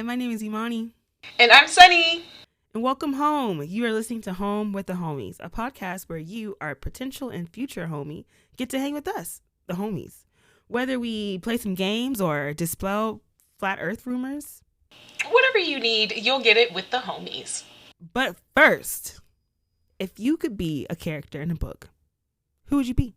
my name is Imani. And I'm Sunny. And welcome home. You are listening to Home with the Homies, a podcast where you, our potential and future homie, get to hang with us, the homies. Whether we play some games or dispel flat earth rumors. Whatever you need, you'll get it with the homies. But first, if you could be a character in a book, who would you be?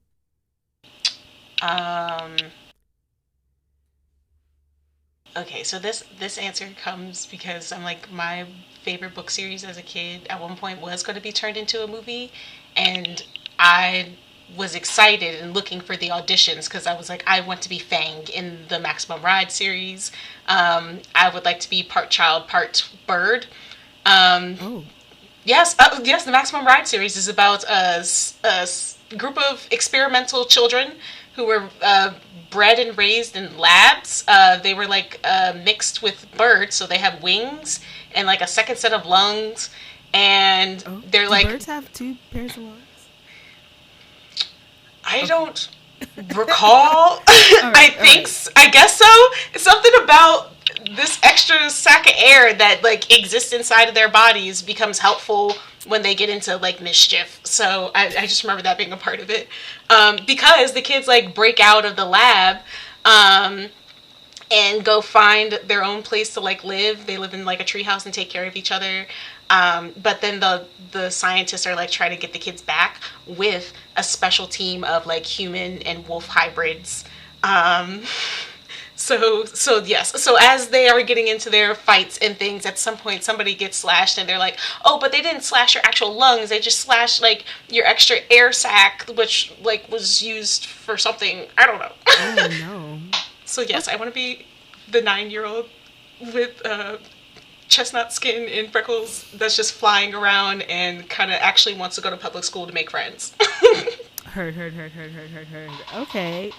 Okay, so this answer comes because I'm like, my favorite book series as a kid at one point was going to be turned into a movie, and I was excited and looking for the auditions because I was like, I want to be Fang in the Maximum Ride series. I would like to be part child, part bird. Yes, the Maximum Ride series is about a group of experimental children who were bred and raised in labs. They were mixed with birds, so they have wings and like a second set of lungs. And they're do birds have two pairs of lungs? I don't recall. I guess so. It's something about this extra sack of air that like exists inside of their bodies becomes helpful when they get into like mischief. So I just remember that being a part of it, because the kids like break out of the lab and go find their own place to like live. They live in like a treehouse and take care of each other. But then the scientists are like trying to get the kids back with a special team of like human and wolf hybrids. So yes. So as they are getting into their fights and things, at some point somebody gets slashed and they're like, oh, but they didn't slash your actual lungs. They just slashed like your extra air sac, which like was used for something. I don't know. Oh no. So yes, I want to be the 9-year-old with chestnut skin and freckles that's just flying around and kind of actually wants to go to public school to make friends. Heard. Okay.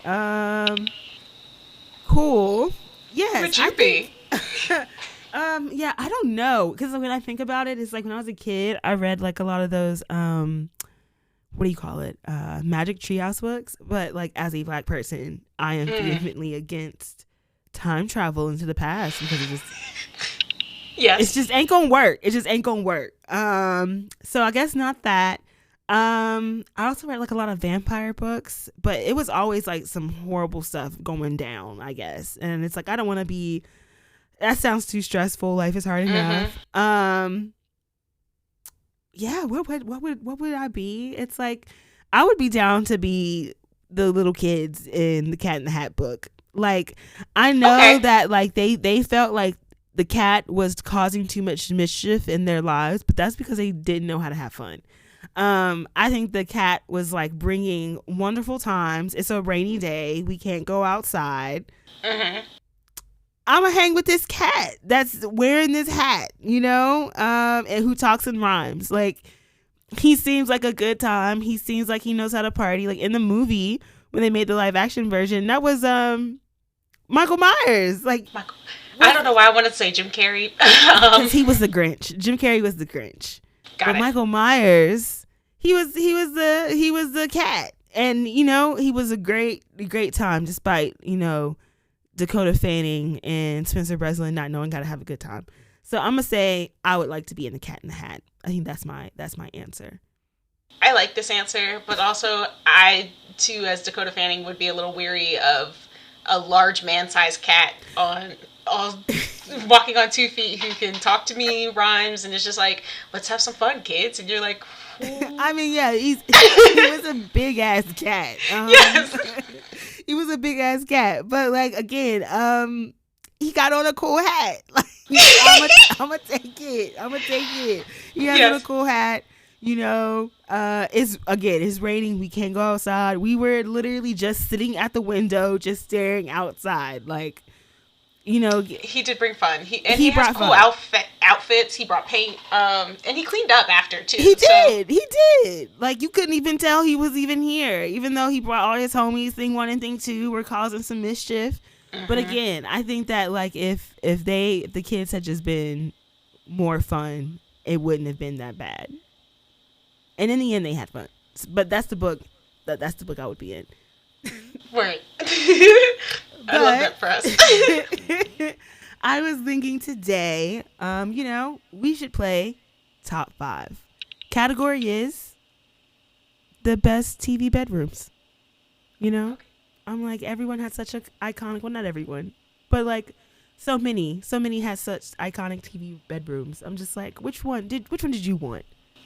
Cool. Yes. Would you be? Yeah, I don't know, because when I think about it, it's like when I was a kid, I read like a lot of those what do you call it? Magic Treehouse books. But like as a Black person, I am vehemently against time travel into the past because it just it just ain't gonna work. It just ain't gonna work. So I guess not that. I also read like a lot of vampire books, but it was always like some horrible stuff going down, I guess. And it's like, I don't want to be, that sounds too stressful. Life is hard enough. Yeah, what would I be? It's like, I would be down to be the little kids in the Cat in the Hat book. Like, I know that like they felt like the cat was causing too much mischief in their lives, but that's because they didn't know how to have fun. I think the cat was like bringing wonderful times. It's a rainy day. We can't go outside. I'm gonna hang with this cat that's wearing this hat, and who talks in rhymes. Like, he seems like a good time. He seems like he knows how to party. Like in the movie when they made the live action version, that was Michael Myers. Like, I don't know why I wanted to say Jim Carrey. Because he was the Grinch. Jim Carrey was the Grinch. But Michael Myers, he was the cat, and he was a great time, despite Dakota Fanning and Spencer Breslin not knowing how to have a good time. So I'm gonna say I would like to be in the Cat in the Hat. I think that's my answer. I like this answer, but also I too, as Dakota Fanning, would be a little weary of a large man-sized cat walking on 2 feet who can talk to me, rhymes, and it's just like, let's have some fun, kids. And you're like, I mean, yeah, he was a big ass cat. Yes. He was a big ass cat, but like again, he got on a cool hat. Like, I'm gonna take it. He has on a cool hat. It's raining. We can't go outside. We were literally just sitting at the window, just staring outside. Like, he did bring fun. He brought cool outfits. He brought paint. And he cleaned up after too. He did. Like, you couldn't even tell he was even here, even though he brought all his homies. Thing 1 and thing 2 were causing some mischief. But again, I think that like if the kids had just been more fun, it wouldn't have been that bad. And in the end, they had fun. But that's the book. That's the book I would be in. Right. I love that for us. I was thinking today, we should play top 5. Category is the best TV bedrooms. You know, Okay. I'm like everyone has such a iconic. Well, not everyone, but like so many has such iconic TV bedrooms. I'm just like, which one did you want?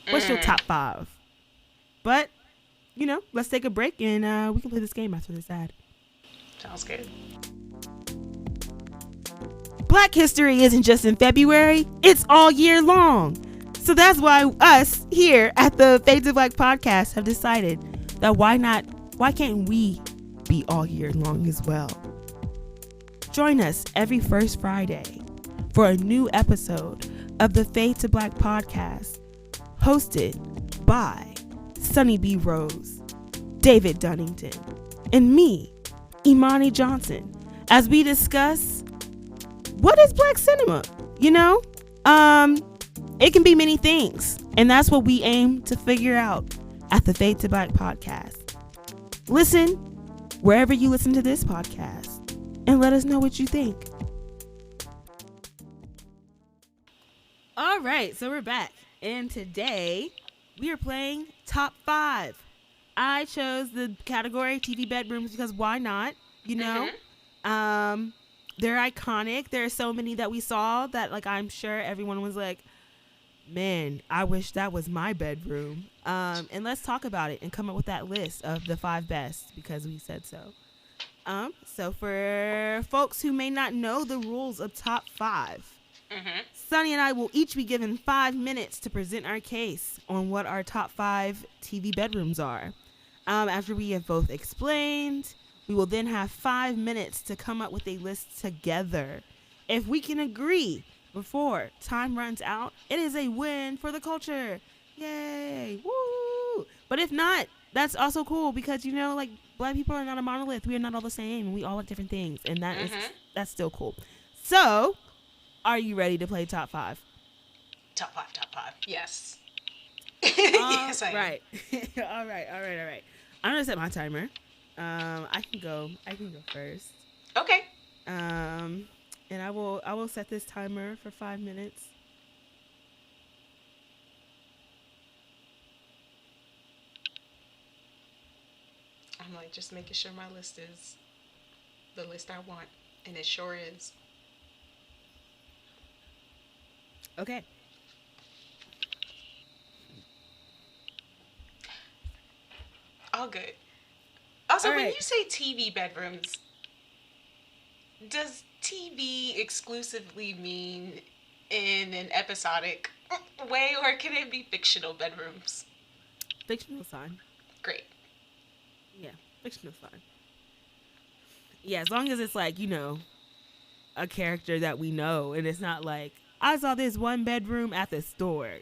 What's your top 5? But let's take a break and we can play this game after this ad. Sounds good. Black history isn't just in February, it's all year long. So that's why us here at the Fade to Black podcast have decided that why can't we be all year long as well? Join us every first Friday for a new episode of the Fade to Black podcast, hosted by Sunny B. Rose, David Dunnington, and me, Imani Johnson, as we discuss what is black cinema. It can be many things, and that's what we aim to figure out at the Fade to Black podcast. Listen wherever you listen to this podcast and let us know what you think. All right, so we're back, and today we are playing top 5. I chose the category TV bedrooms because why not? They're iconic. There are so many that we saw that I'm sure everyone was like, man, I wish that was my bedroom. And let's talk about it and come up with that list of the 5 best because we said so. So for folks who may not know the rules of top 5, Sunny and I will each be given 5 minutes to present our case on what our top 5 TV bedrooms are. After we have both explained, we will then have 5 minutes to come up with a list together. If we can agree before time runs out, it is a win for the culture. Yay! Woo! But if not, that's also cool because black people are not a monolith. We are not all the same. We all like different things, and that's still cool. So, are you ready to play top 5? Top 5. Yes. Yes, I am. Right. All right. I'm gonna set my timer. I can go first. Okay. And I will set this timer for 5 minutes. I'm just making sure my list is the list I want, and it sure is. Okay. All good. Also, All when right. you say TV bedrooms, does TV exclusively mean in an episodic way, or can it be fictional bedrooms? Fictional fine. Great. Yeah, fictional fine. Yeah, as long as it's a character that we know, and it's not like I saw this one bedroom at the store.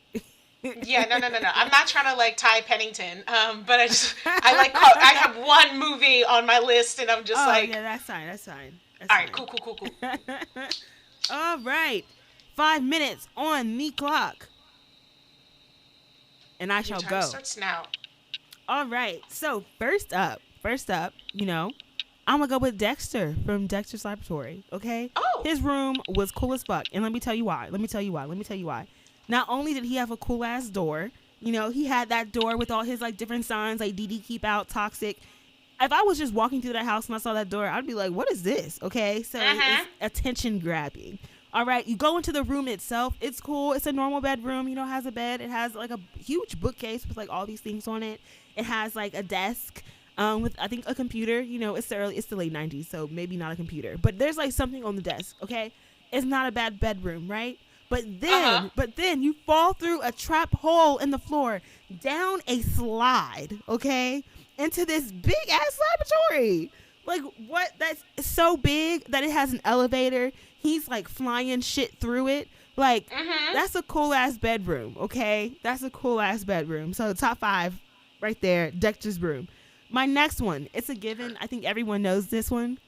Yeah, no. I'm not trying to Ty Pennington, but I have one movie on my list, and I'm just yeah, that's fine. All right, cool. All right, 5 minutes on the clock, and I shall go. Starts now. All right, so first up, I'm gonna go with Dexter from Dexter's Laboratory. Okay. Oh. His room was cool as fuck, and let me tell you why. Not only did he have a cool ass door, he had that door with all his different signs like DD keep out, toxic. If I was just walking through that house and I saw that door, I'd be like, what is this? Okay, so it's attention grabbing. All right, you go into the room itself. It's cool. It's a normal bedroom. It has a bed. It has a huge bookcase with all these things on it. It has a desk with I think a computer. It's the late 90s, so maybe not a computer, but there's something on the desk. Okay, it's not a bad bedroom, right? But then you fall through a trap hole in the floor, down a slide, okay, into this big ass laboratory. What? That's so big that it has an elevator. He's flying shit through it. That's a cool ass bedroom, okay? That's a cool ass bedroom. So top 5 right there, Dexter's room. My next one, it's a given. I think everyone knows this one.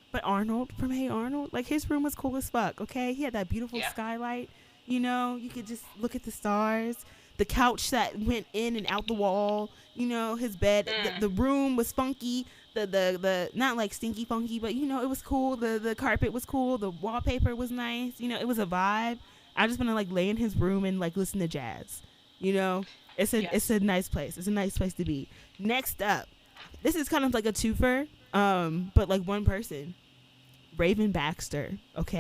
But Arnold from Hey Arnold, his room was cool as fuck, okay? He had that beautiful skylight. You could just look at the stars. The couch that went in and out the wall. His bed. The room was funky. the not like stinky funky, but it was cool. The carpet was cool. The wallpaper was nice. It was a vibe. I just want to like lay in his room and like listen to jazz. It's a nice place. It's a nice place to be. Next up, this is kind of like a twofer, but like one person, Raven Baxter. Okay,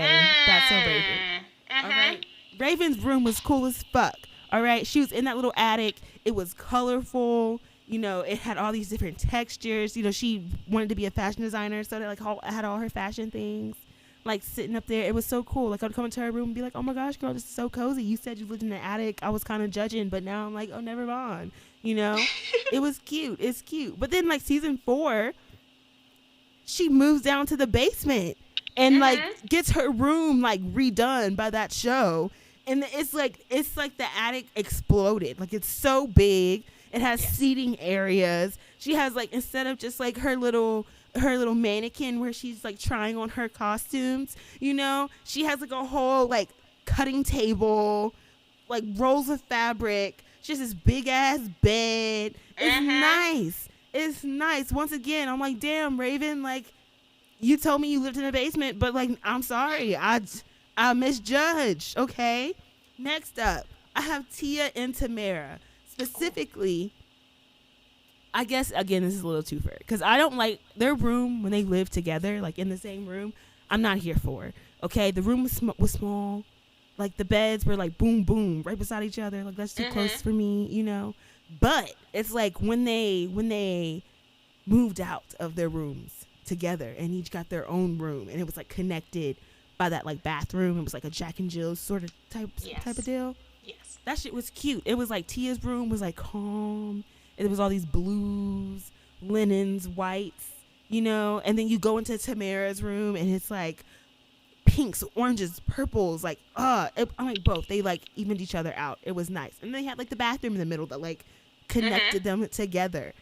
that's so Raven. All right, Raven's room was cool as fuck. All right, she was in that little attic. It was colorful. It had all these different textures. She wanted to be a fashion designer, so they like had all her fashion things like sitting up there. It was so cool. Like I'd come into her room and be like, "Oh my gosh, girl, this is so cozy. You said you lived in the attic. I was kind of judging, but now I'm like, oh, never mind." It was cute. It's cute. But then like season 4, she moves down to the basement and like gets her room like redone by that show. And it's like the attic exploded. Like it's so big. It has seating areas. She has like, instead of just like her little mannequin where she's like trying on her costumes, she has like a whole like cutting table, like rolls of fabric. She has this big ass bed. It's nice. It's nice. Once again, I'm like, damn, Raven, like you told me you lived in a basement, but like, I'm sorry. I misjudged. Okay. Next up, I have Tia and Tamara. Specifically, I guess, again, this is a little twofer, because I don't like their room when they live together, like in the same room. I'm not here for. Okay, the room was small, like the beds were like boom boom right beside each other. Like that's too close for me, But it's like when they moved out of their rooms together and each got their own room, and it was like connected by that like bathroom. It was like a Jack and Jill's sort of type of deal. Yes. That shit was cute. It was like Tia's room was like calm. It was all these blues, linens, whites, and then you go into Tamara's room and it's like pinks, oranges, purples, like I like both. They like evened each other out. It was nice. And they had like the bathroom in the middle that like connected them together.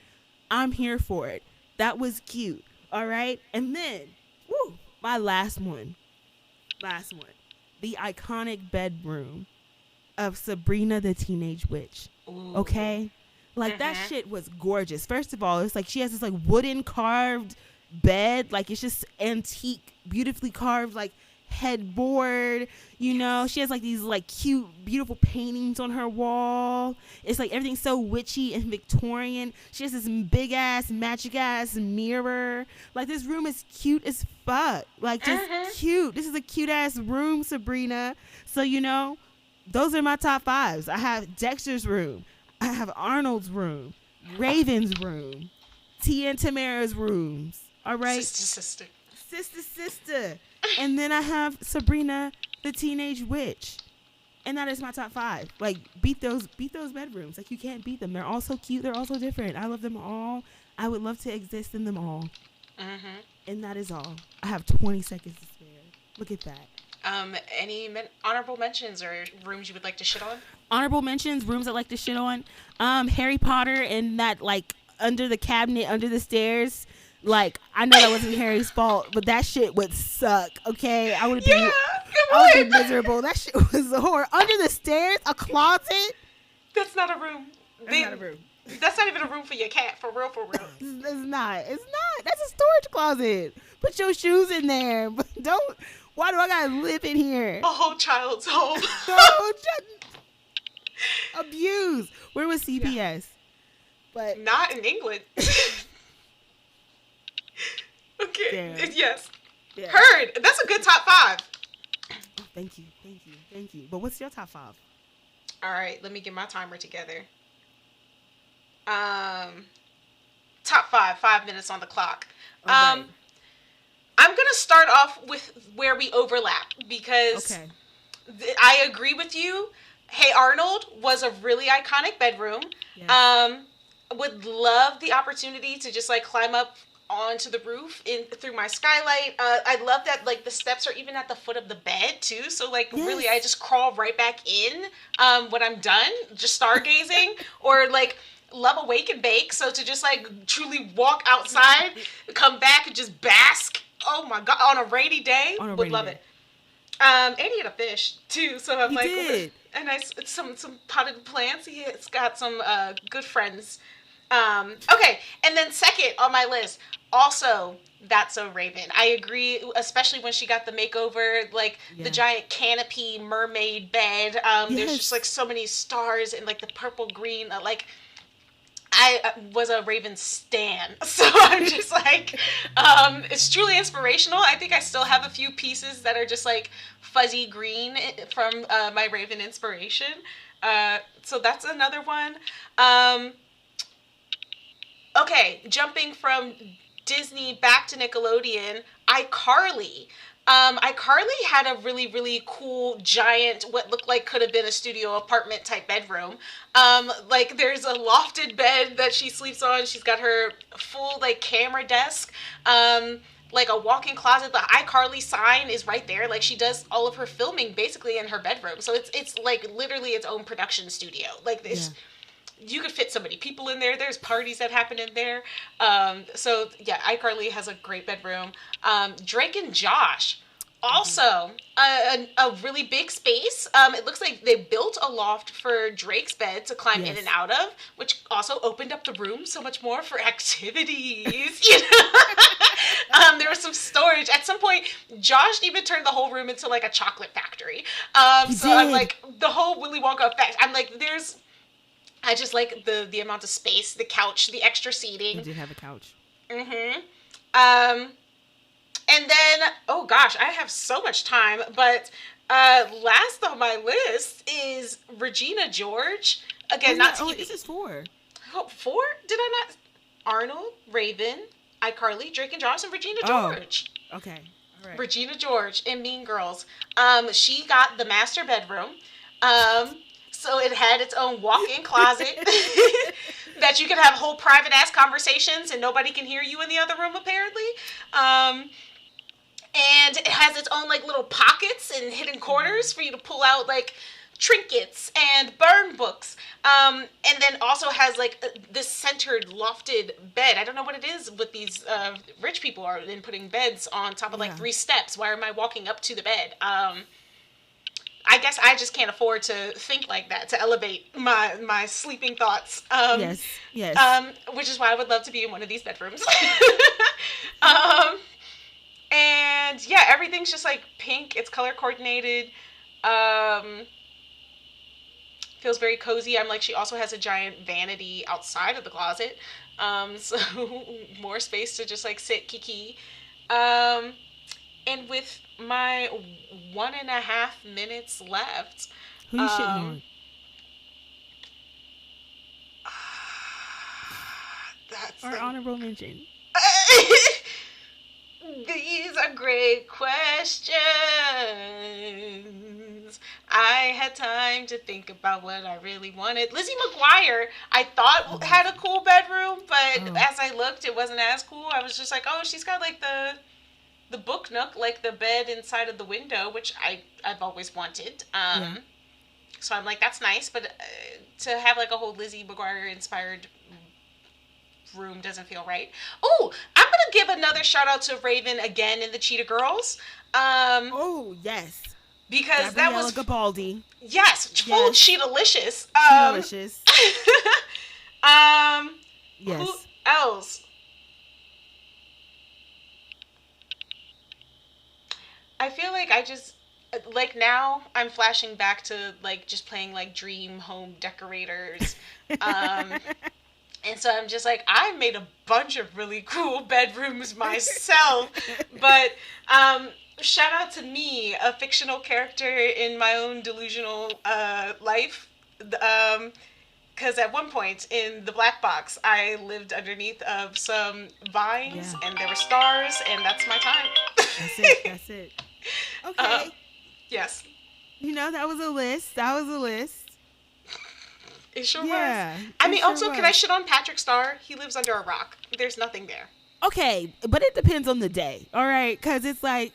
I'm here for it. That was cute. All right. And then my last one. The iconic bedroom of Sabrina the Teenage Witch. Ooh. Okay? Like that shit was gorgeous. First of all, it's like she has this like wooden carved bed. Like it's just antique, beautifully carved like headboard. She has like these like cute, beautiful paintings on her wall. It's like everything's so witchy and Victorian. She has this big ass, magic ass mirror. Like this room is cute as fuck. Like just cute. This is a cute ass room, Sabrina. So those are my top 5s. I have Dexter's room. I have Arnold's room. Raven's room. Tia and Tamara's rooms. All right? Sister. And then I have Sabrina the Teenage Witch. And that is my top 5. Like, beat those bedrooms. Like, you can't beat them. They're all so cute. They're all so different. I love them all. I would love to exist in them all. And that is all. I have 20 seconds to spare. Look at that. Any honorable mentions or rooms you would like to shit on? Honorable mentions, rooms I'd like to shit on. Harry Potter and that like under the cabinet, under the stairs. Like I know that wasn't Harry's fault, but that shit would suck. Okay, I would be miserable. That shit was a horror. Under the stairs, a closet. That's not a room. That's not a room. That's not even a room for your cat. For real. It's not. That's a storage closet. Put your shoes in there, but don't. Why do I gotta live in here? A whole child's home. Abuse. Where was CPS? Yeah. But not in England. Okay. Damn. Yes. Yeah. Heard. That's a good top 5. Oh, thank you. But what's your top 5? All right. Let me get my timer together. Top 5. 5 minutes on the clock. Right. I'm going to start off with where we overlap because I agree with you. Hey Arnold was a really iconic bedroom. Yes. Would love the opportunity to just like climb up onto the roof through my skylight. I love that like the steps are even at the foot of the bed too. So like really I just crawl right back in when I'm done, just stargazing or like love awake and bake. So to just like truly walk outside, come back and just bask. Oh my God, on a rainy day, would love it. And he had a fish too, so I'm like, did. And some potted plants. He's got some good friends. Okay, and then second on my list, Also, that's so Raven. I agree, especially when she got the makeover, like the Yeah. giant canopy mermaid bed. There's just like Yes. so many stars and like the purple green. Like I was a Raven stan, so I'm just like, it's truly inspirational. I think I still have a few pieces that are just like fuzzy green from my Raven inspiration. So that's another one. Um, okay, jumping from Disney back to Nickelodeon, iCarly. iCarly had a really, really cool, giant, what looked like could have been a studio apartment type bedroom. Like there's a lofted bed that she sleeps on. She's got her full like camera desk. Like a walk-in closet. The iCarly sign is right there. Like she does all of her filming basically in her bedroom. So it's like literally its own production studio. Like Yeah. this, you could fit so many people in there. There's parties that happen in there. So yeah, iCarly has a great bedroom. Drake and Josh, also a really big space. It looks like they built a loft for Drake's bed to climb in and Yes. out of, which also opened up the room so much more for activities. You know? There was some storage. At some point, Josh even turned the whole room into like a chocolate factory. He So I'm did. like the whole Willy Wonka effect. I'm like, there's I just like the amount of space, the couch, the extra He seating. did have a couch. Mm-hmm. Um, and then oh gosh, I have so much time, but last on my list is Regina George. Again, Oh not yeah. to Oh, give this you is four. oh, four. Did I not? Arnold, Raven, iCarly, Drake and Josh, and Regina Oh. George. Okay. All right. Regina George in Mean Girls. She got the master bedroom. So it had its own walk-in closet that you could have whole private ass conversations and nobody can hear you in the other room apparently. Um, and it has its own like little pockets and hidden corners for you to pull out like trinkets and burn books. And then also has like this centered lofted bed. I don't know what it is with these rich people are in putting beds on top of like Yeah. 3 steps. Why am I walking up to the bed? I guess I just can't afford to think like that to elevate my sleeping thoughts. Yes. Yes. Which is why I would love to be in one of these bedrooms. um, and yeah, everything's just like pink. It's color coordinated. Um, feels very cozy. I'm like, she also has a giant vanity outside of the closet. So more space to just like sit, kiki. Um, and with my 1.5 minutes left, Who you shitting um, on? that's Our like, honorable mention. these are great questions. I had time to think about what I really wanted. Lizzie McGuire, I thought Oh. had a cool bedroom, but Oh. as I looked, it wasn't as cool. I was just like, oh, she's got like the book nook, like the bed inside of the window, which I've always wanted. Yeah. So I'm like, that's nice, but to have like a whole Lizzie McGuire inspired room doesn't feel right. Oh, I'm gonna give another shout out to Raven again in the Cheetah Girls, Oh yes. because that Gabriella was Gabaldi. yes, full Yes. Cheetah-licious. Cheetah-licious. Who Yes. else? I feel like I just like now I'm flashing back to like just playing like Dream Home Decorators. Um, and so I'm just like, I made a bunch of really cool bedrooms myself. But shout out to me, a fictional character in my own delusional life. Because at one point in the black box, I lived underneath of some vines Yeah. and there were stars, and that's my time. That's it. That's it. Okay. Yes, You know, that was a list. That was a list. it sure Yeah. was. I it mean, sure also, can I was. shit on Patrick Starr? He lives under a rock. There's nothing there. Okay, but it depends on the day. All right, because it's like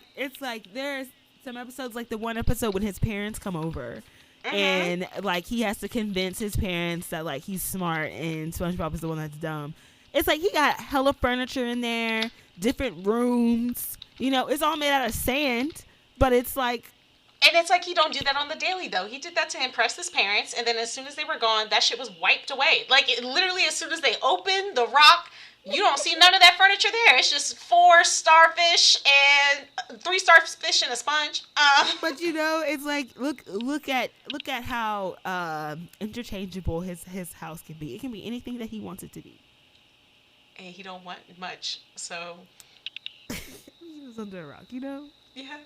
there's some episodes, like the one episode when his parents come over, Mm-hmm. and like he has to convince his parents that like he's smart and SpongeBob is the one that's dumb. It's like he got hella furniture in there, different rooms. You know, it's all made out of sand, but it's like And it's like he don't do that on the daily though. He did that to impress his parents, and then as soon as they were gone, that shit was wiped away. Like it, literally, as soon as they opened the rock, You don't see none of that furniture there. It's just 4 starfish and 3 starfish and a sponge. But it's like look at how interchangeable his house can be. It can be anything that he wants it to be. And he don't want much, so He was under a rock. yeah.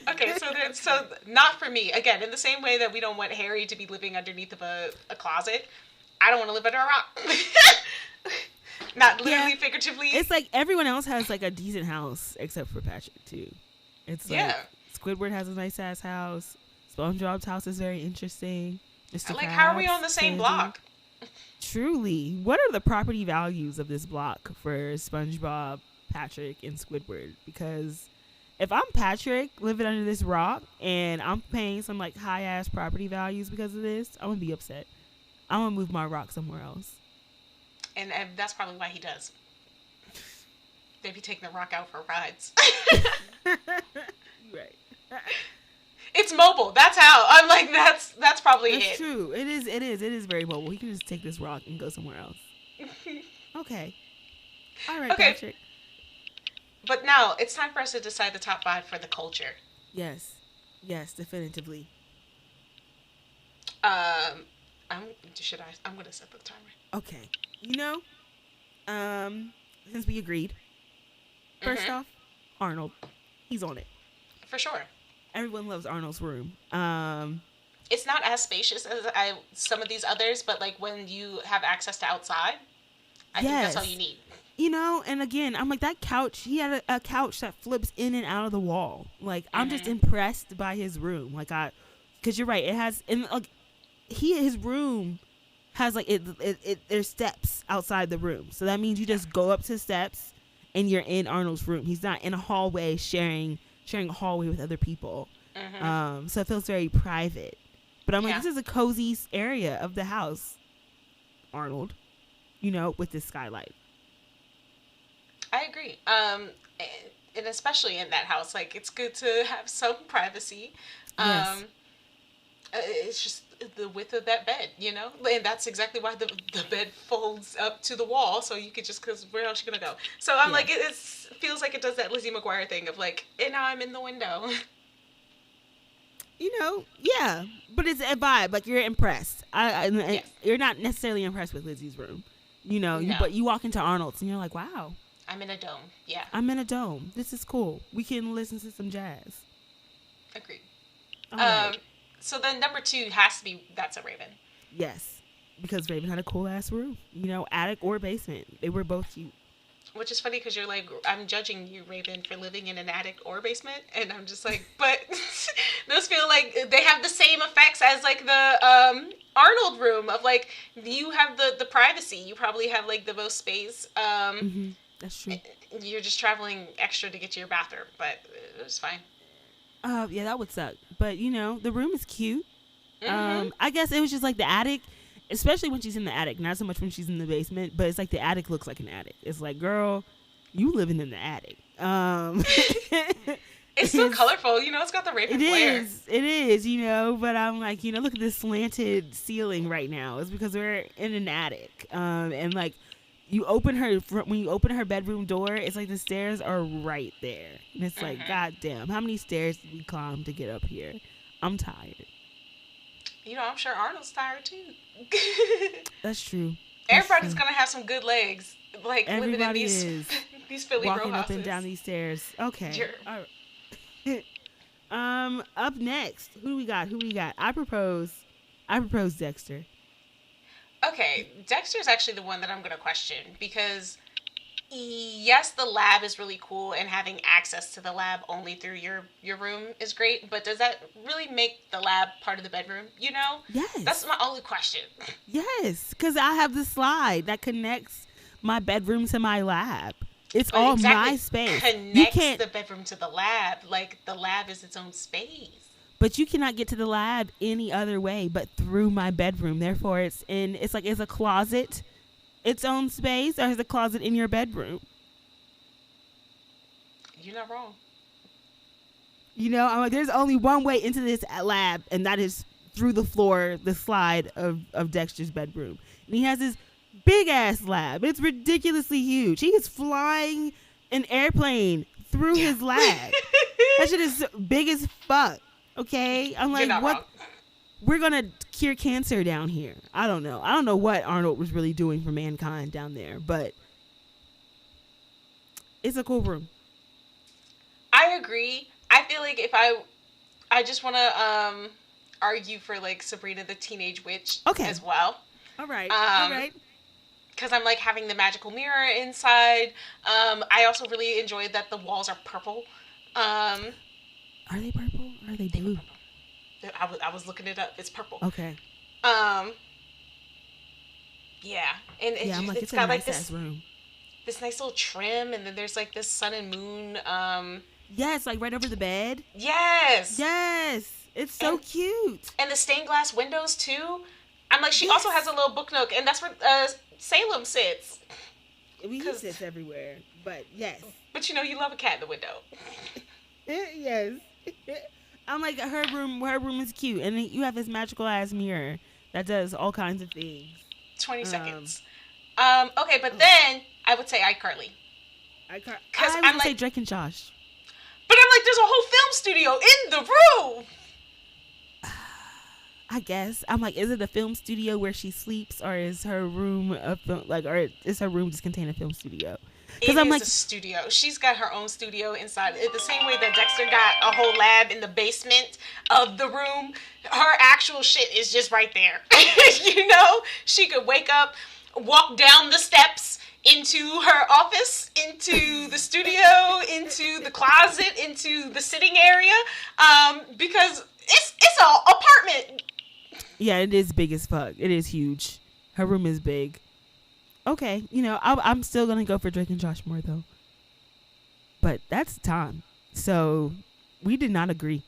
Okay, so not for me. Again, in the same way that we don't want Harry to be living underneath of a closet, I don't want to live under a rock. Not literally, figuratively. It's like everyone else has like a decent house except for Patrick too. It's like Squidward has a nice ass house. SpongeBob's house is very interesting. Mr. Like, how are we on the same block? Truly, what are the property values of this block for SpongeBob, Patrick, and Squidward? Because if I'm Patrick living under this rock and I'm paying some like high ass property values because of this, I'm gonna be upset. I'm gonna move my rock somewhere else. And that's probably why he does. They be taking the rock out for rides. Right. It's mobile. That's how. I'm like, that's probably That's it. True. It is very mobile. He can just take this rock and go somewhere else. Okay. All right, okay. Patrick. But now it's time for us to decide the top 5 for the culture. Yes, definitively. I'm gonna set the timer. Okay. Since we agreed, first off, Arnold, he's on it for sure. Everyone loves Arnold's room. It's not as spacious as some of these others, but like when you have access to outside, I think that's all you need. And again, I'm like, that couch, he had a couch that flips in and out of the wall. Like, I'm just impressed by his room. Like, because you're right, it has, and like, his room has like, there's steps outside the room. So that means you just go up to steps and you're in Arnold's room. He's not in a hallway sharing a hallway with other people. So it feels very private. But I'm like, this is a cozy area of the house, Arnold, with this skylight. I agree. And especially in that house, like, it's good to have some privacy. Yes. It's just the width of that bed, and that's exactly why the bed folds up to the wall, so you could just, because where else you gonna go? So I'm like, it feels like it does that Lizzie McGuire thing of like, and now I'm in the window. Yeah, but it's a vibe. Like, you're impressed. You're not necessarily impressed with Lizzie's room, no. But you walk into Arnold's and you're like, wow. I'm in a dome. Yeah. I'm in a dome. This is cool. We can listen to some jazz. Agreed. Right. So then number 2 has to be That's a Raven. Yes. Because Raven had a cool ass room. Attic or basement. They were both cute. Which is funny because you're like, I'm judging you, Raven, for living in an attic or basement. And I'm just like, but those feel like they have the same effects as like the Arnold room of like, you have the privacy. You probably have like the most space. That's true. You're just traveling extra to get to your bathroom, but it was fine. Yeah, that would suck. But, the room is cute. I guess it was just like the attic, especially when she's in the attic. Not so much when she's in the basement, but it's like the attic looks like an attic. It's like, girl, you living in the attic. It's so colorful. It's got the Raven flair. It is, but I'm like, look at this slanted ceiling right now. It's because we're in an attic. And like, when you open her bedroom door, it's like the stairs are right there. And it's like, God damn, how many stairs did we climb to get up here? I'm tired. I'm sure Arnold's tired too. That's true. Everybody's going to have some good legs. Like, everybody living in these Philly row houses. Walking up and down these stairs. Okay. All right. Up next, who do we got? I propose Dexter. Okay, Dexter's actually the one that I'm going to question because, yes, the lab is really cool and having access to the lab only through your room is great, but does that really make the lab part of the bedroom, Yes. That's my only question. Yes, because I have the slide that connects my bedroom to my lab. It's but all exactly my space. Connects the bedroom to the lab. Like, the lab is its own space. But you cannot get to the lab any other way but through my bedroom. Therefore, it's a closet its own space, or is a closet in your bedroom? You're not wrong. I'm like, there's only one way into this lab, and that is through the floor, the slide of Dexter's bedroom. And he has this Big ass lab. It's ridiculously huge. He is flying an airplane through his lab. That shit is big as fuck. Okay? I'm You're like, not what? wrong. We're gonna cure cancer down here. I don't know. I don't know what Arnold was really doing for mankind down there, but it's a cool room. I agree. I feel like if I just want to argue for like Sabrina the Teenage Witch Okay. as well. All right. All Um, right. because I'm like having the magical mirror inside. I also really enjoyed that the walls are purple. Um, Are they purple? Or are they blue? I was looking it up. It's purple. Okay. Um, yeah, and Yeah, I'm like, it's it's a got like nice ass room. this nice little trim, and then there's like this sun and moon. Yes, like right over the bed. Yes, Yes. It's so and cute. and the stained glass windows too. I'm like, she also has Yes. a little book nook, and that's where Salem sits. We use Cause, this everywhere. But yes. but you love a cat in the window. Yes. I'm like, her room is cute. And then you have this magical ass mirror that does all kinds of things. 20 Um seconds. Okay, but oh, then I would say iCarly. Cause I was I'm gonna say like, Drake and Josh. but I'm like, there's a whole film studio in the room. I guess I'm like, is it a film studio where she sleeps, or is her room a film, like, or is her room just contain a film studio? Because It I'm is like, a studio. She's got her own studio inside. It, the same way that Dexter got a whole lab in the basement of the room, her actual shit is just right there. She could wake up, walk down the steps into her office, into the studio, into the closet, into the sitting area, because it's an apartment. yeah, it is big as fuck. It is huge. Her room is big. Okay, I'm still gonna go for Drake and Josh more though. But that's time. So we did not agree.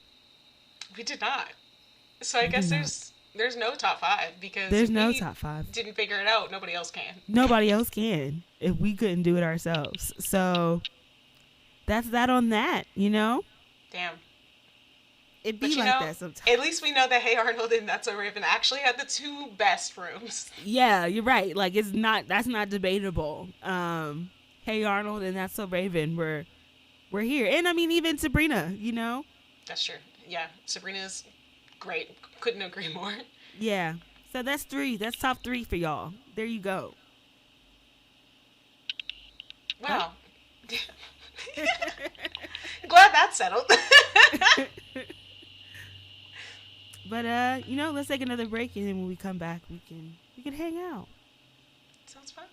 We did not. So I We did guess not. there's no top five because There's if no we top five. didn't figure it out, nobody else can. Nobody else can if we couldn't do it ourselves. So that's that on that. Damn. It But be like that sometimes. at least we know that Hey Arnold and That's So Raven actually had the two best rooms. Yeah, you're right. Like, that's not debatable. Hey Arnold and That's So Raven, we're here. And I mean, even Sabrina. That's true. Yeah, Sabrina's great. Couldn't agree more. Yeah. So that's three. That's top three for y'all. There you go. Wow. Glad that's settled. But let's take another break, and then when we come back, we can hang out. Sounds fun.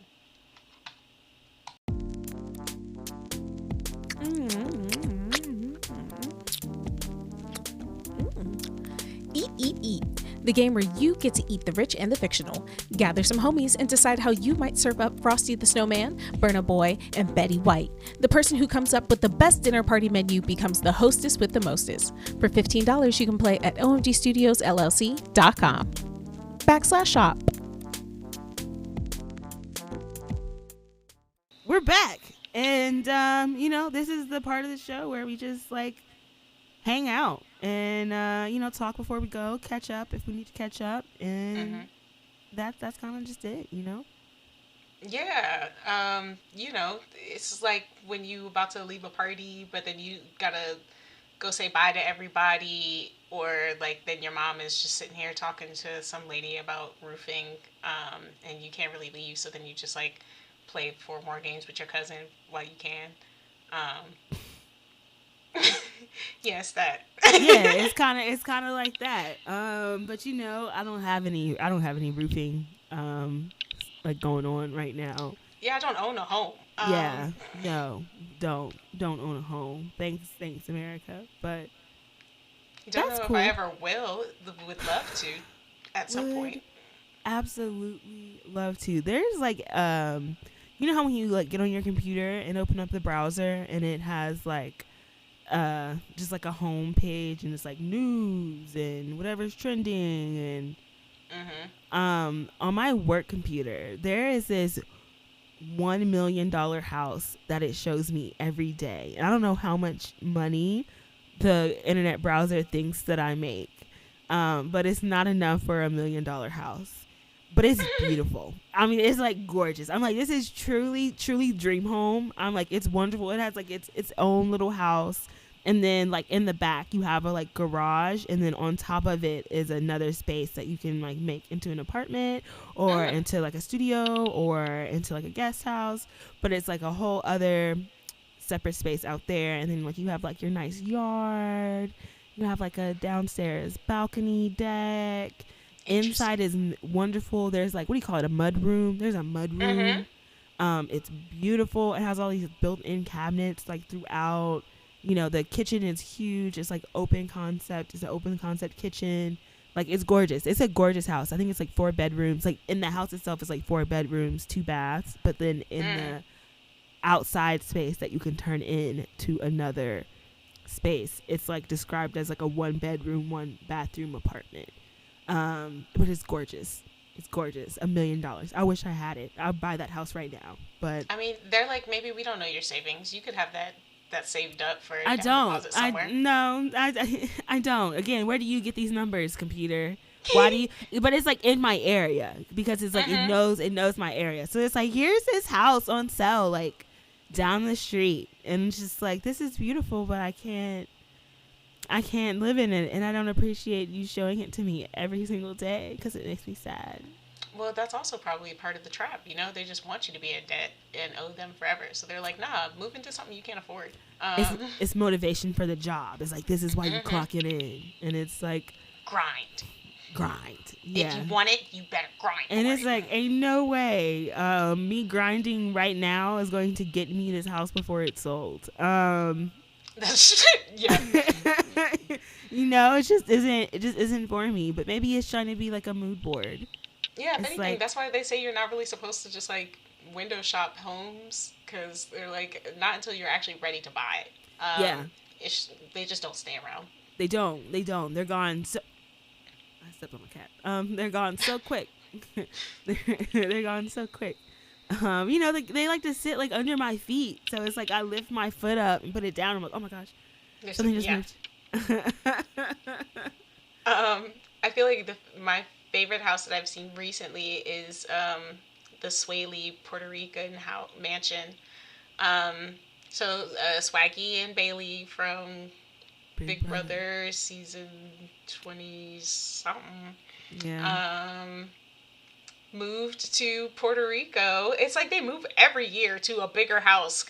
Eat, eat, eat. The game where you get to eat the rich and the fictional. Gather some homies and decide how you might serve up Frosty the Snowman, Burna Boy, and Betty White. The person who comes up with the best dinner party menu becomes the hostess with the mostest. For $15, you can play at omgstudiosllc.com/shop. We're back, and this is the part of the show where we just like hang out and talk before we go, catch up if we need to catch up, and that's kind of just it. Yeah. It's like when you about to leave a party, but then you gotta go say bye to everybody, or like then your mom is just sitting here talking to some lady about roofing, and you can't really leave, so then you just like play 4 more games with your cousin while you can. Yes, that. Yeah, it's kind of like that. But I don't have any roofing like going on right now. Yeah, I don't own a home. Yeah, no, don't own a home. Thanks, America. But Don't that's know cool. if I ever will. Would love to at some Would point. absolutely love to. There's like how when you like get on your computer and open up the browser and it has like just like a home page and it's like news and whatever's trending, and on my work computer there is this $1 million house that it shows me every day, and I don't know how much money the internet browser thinks that I make, but it's not enough for $1 million house. but it's beautiful. I mean, it's like gorgeous. I'm like, this is truly, truly dream home. I'm like, it's wonderful. It has like its own little house, and then like in the back you have a like garage, and then on top of it is another space that you can like make into an apartment or into like a studio or into like a guest house. But it's like a whole other separate space out there, and then like you have like your nice yard. You have like a downstairs balcony deck. Inside is wonderful. There's like, what do you call it, a mud room? There's a mud room. It's beautiful. It has all these built-in cabinets like throughout. You know, the kitchen is huge. It's like open concept. It's an open concept kitchen. Like, it's gorgeous. It's a gorgeous house. I think it's like 4 bedrooms. Like, in the house itself is like 4 bedrooms, 2 baths. But then in the outside space that you can turn in to another space, it's like described as like a 1 bedroom, 1 bathroom apartment. But it's gorgeous. It's gorgeous. $1 million. I wish I had it. I'll buy that house right now. But I mean, they're like, maybe we don't know your savings. You could have that saved up for I down don't. deposit somewhere. I don't. Again, where do you get these numbers, computer? Why do you? But it's like in my area because it's like it knows my area. So it's like, here's this house on sale, like down the street, and it's just like, this is beautiful, but I can't live in it, and I don't appreciate you showing it to me every single day because it makes me sad. Well, that's also probably part of the trap. You know, they just want you to be in debt and owe them forever. So they're like, nah, move into something you can't afford. It's motivation for the job. It's like, this is why you clock it in, and it's like grind. Yeah. If you want it, you better grind. And it's like, ain't no way me grinding right now is going to get me this house before it's sold. That's yeah. You know, it just isn't for me. But maybe it's trying to be like a mood board. Yeah, if it's anything, like, that's why they say you're not really supposed to just like window shop homes, because they're like, not until you're actually ready to buy it. Yeah. They just don't stay around. They don't. They're gone. So I stepped on my cat. They're gone so quick. They're gone so quick. You know, they like to sit like under my feet. So it's like I lift my foot up and put it down. I'm like, oh my gosh, something just moved. I feel like my favorite house that I've seen recently is the Swaley Puerto Rican mansion. So Swaggy and Bailey from Big Brother season 20 something. Yeah. Moved to Puerto Rico. It's like they move every year to a bigger house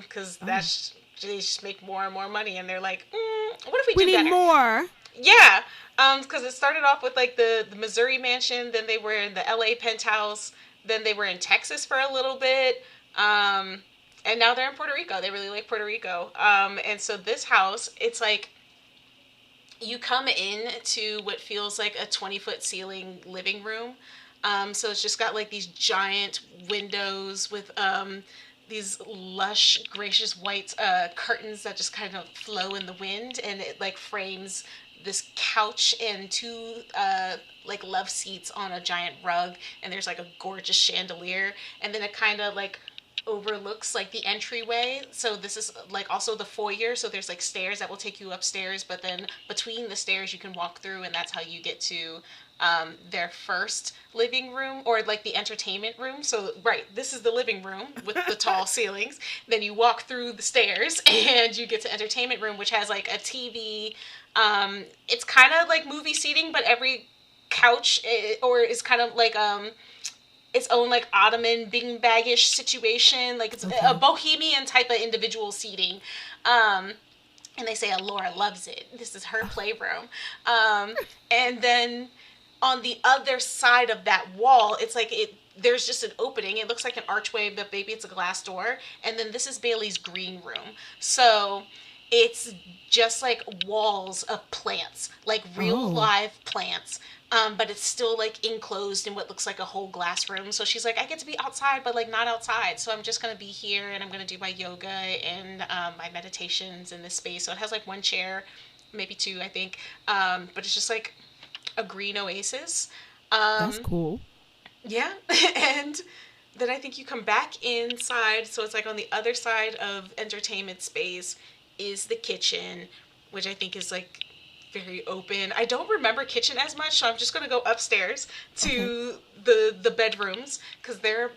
because they just make more and more money, and they're like, what if we do need better? More? Yeah, because it started off with like the Missouri mansion, then they were in the LA penthouse, then they were in Texas for a little bit, and now they're in Puerto Rico. They really like Puerto Rico, and so this house, it's like you come in to what feels like a 20-foot ceiling living room. So it's just got like these giant windows with these lush, gracious white curtains that just kind of flow in the wind, and it like frames this couch and 2 like love seats on a giant rug, and there's like a gorgeous chandelier, and then it kind of like overlooks like the entryway. So this is like also the foyer, so there's like stairs that will take you upstairs, but then between the stairs you can walk through, and that's how you get to their first living room, or like the entertainment room. So right, this is the living room with the tall ceilings, then you walk through the stairs and you get to entertainment room, which has like a TV. It's kind of like movie seating, but every couch is kind of like its own like ottoman beanbagish situation, like it's a bohemian type of individual seating. And they say Laura loves it. This is her playroom. And then on the other side of that wall, it's like there's just an opening. It looks like an archway, but maybe it's a glass door. And then this is Bailey's green room. So it's just like walls of plants, like real live plants. But it's still like enclosed in what looks like a whole glass room. So she's like, I get to be outside, but like not outside. So I'm just going to be here, and I'm going to do my yoga and my meditations in this space. So it has like 1 chair, maybe 2, I think. But it's just like a green oasis. That's cool. Yeah. And then I think you come back inside. So it's like on the other side of entertainment space is the kitchen, which I think is like very open. I don't remember kitchen as much, so I'm just gonna go upstairs Okay. to the bedrooms because they're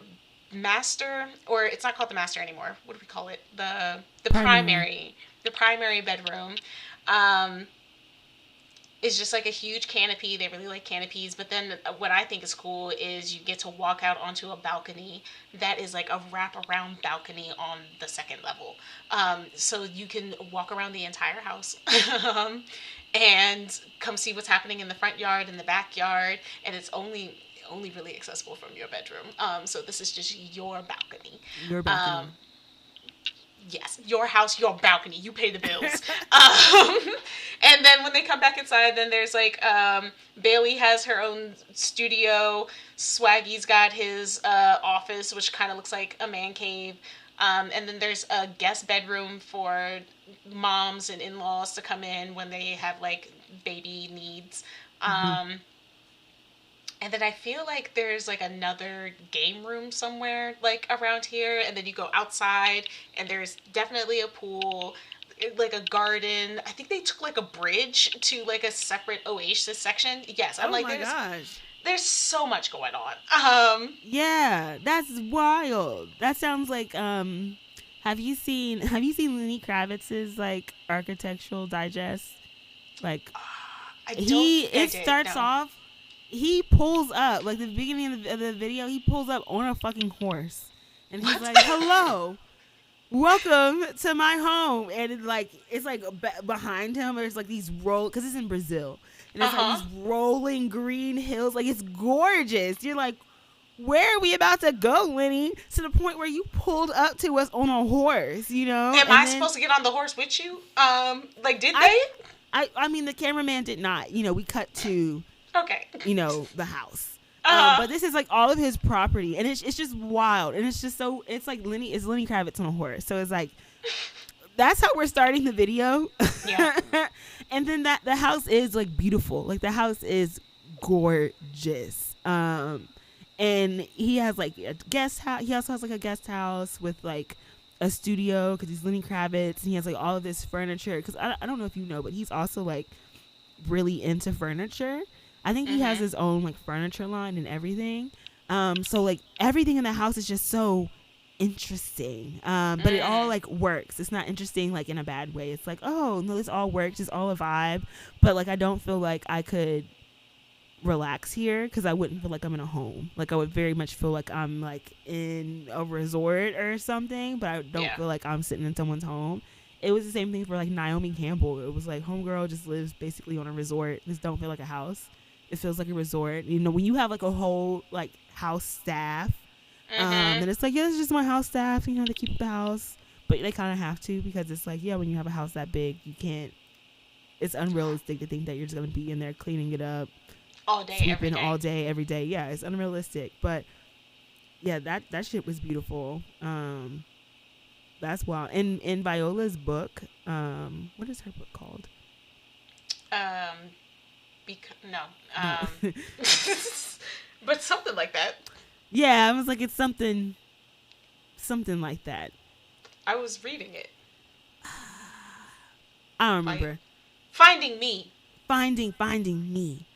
master, or it's not called the master anymore. What do we call it? The Primary. primary bedroom. Um, is just like a huge canopy. They really like canopies. But then what I think is cool is you get to walk out onto a balcony that is like a wraparound balcony on the second level. So you can walk around the entire house and come see what's happening in the front yard and the backyard. And it's only really accessible from your bedroom. So this is just your balcony. Your Um, balcony. yes, your house, your balcony. You pay the bills. And then when they come back inside, then there's like Bailey has her own studio. Swaggy's got his office, which kind of looks like a man cave. And then there's a guest bedroom for moms and in-laws to come in when they have like baby needs. Mm-hmm. And then I feel like there's like another game room somewhere like around here, and then you go outside and there's definitely a pool, like a garden. I think they took like a bridge to like a separate oasis section. Yes, I'm Oh like my gosh. there's so much going on. Yeah, that's wild. That sounds like have you seen Lenny Kravitz's like architectural digest? Like I don't he think I it did, starts no. off he pulls up like the beginning of the video, he pulls up on a fucking horse. And he's What? like, "Hello. Welcome to my home." And it's like behind him there's like these cuz it's in Brazil. And it's like Uh-huh. these rolling green hills. Like it's gorgeous. You're like, where are we about to go, Lenny? To the point where you pulled up to us on a horse, you know? Am And I then supposed to get on the horse with you? Like did I, they? I mean, the cameraman did not. We cut to, Okay. the house. Uh-huh. But this is like all of his property, and it's just wild, and it's just so it's like Lenny Kravitz on a horse. So it's like that's how we're starting the video. Yeah. And then that the house is like beautiful. Like the house is gorgeous. And he has like a guest house. He also has like a guest house with like a studio because he's Lenny Kravitz, and he has like all of this furniture. Because I don't know if you know, but he's also like really into furniture. I think he has Mhm. his own like furniture line and everything. So like everything in the house is just so interesting. But it all Mm. like works. It's not interesting like in a bad way. It's like, oh no, this all works. It's all a vibe. But like I don't feel like I could relax here because I wouldn't feel like I'm in a home. Like I would very much feel like I'm like in a resort or something, but I don't Yeah. feel like I'm sitting in someone's home. It was the same thing for like Naomi Campbell. It was like homegirl just lives basically on a resort. This don't feel like a house. It feels like a resort. When you have like a whole like house staff, Mhm. and it's like, yeah, it's just my house staff. They keep the house, but they kind of have to because it's like, yeah, when you have a house that big, you can't. It's unrealistic to think that you're just gonna be in there cleaning it up, All day, every sweeping day. all day, every day. Yeah, it's unrealistic. But yeah, that shit was beautiful. That's wild. In Viola's book, what is her book called? Um, no. No. But something like that. Yeah, I was like, it's something like that. I was reading it. I don't remember. Finding Me. Finding me.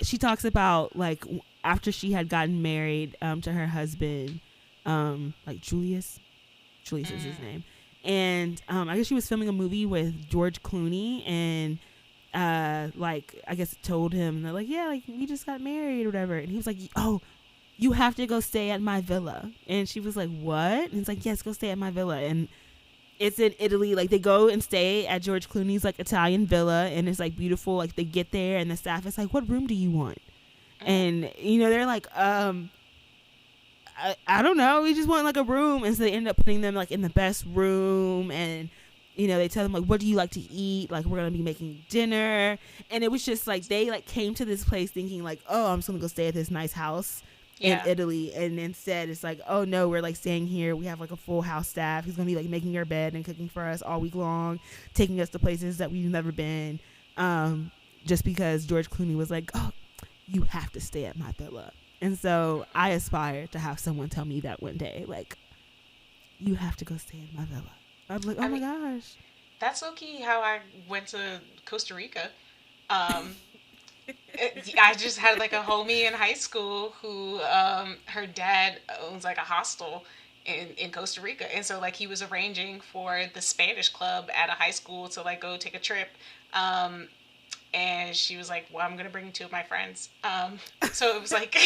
She talks about like after she had gotten married to her husband, like Julius is his name, and I guess she was filming a movie with George Clooney, and like I guess told him they're like, yeah, like we just got married or whatever, and he was like, oh, you have to go stay at my villa, and she was like, what? And he's like, yes, go stay at my villa, and it's in Italy. Like they go and stay at George Clooney's like Italian villa, and it's like beautiful. Like they get there, and the staff is like, "What room do you want?" And they're like, I don't know. We just want like a room, and so they end up putting them like in the best room, and they tell them like, "What do you like to eat?" Like we're gonna be making dinner, and it was just like they like came to this place thinking like, "Oh, I'm just gonna go stay at this nice house." In Yeah. Italy, and instead it's like, oh no, we're like staying here. We have like a full house staff who's gonna be like making our bed and cooking for us all week long, taking us to places that we've never been, just because George Clooney was like, oh, you have to stay at my villa. And so I aspire to have someone tell me that one day, like, you have to go stay at my villa. I'm like, oh I my mean, gosh. That's low-key how I went to Costa Rica. Um, I just had like a homie in high school who her dad owns like a hostel in Costa Rica, and so like he was arranging for the Spanish club at a high school to like go take a trip. Um, and she was like, "Well, I'm gonna bring two of my friends." So it was like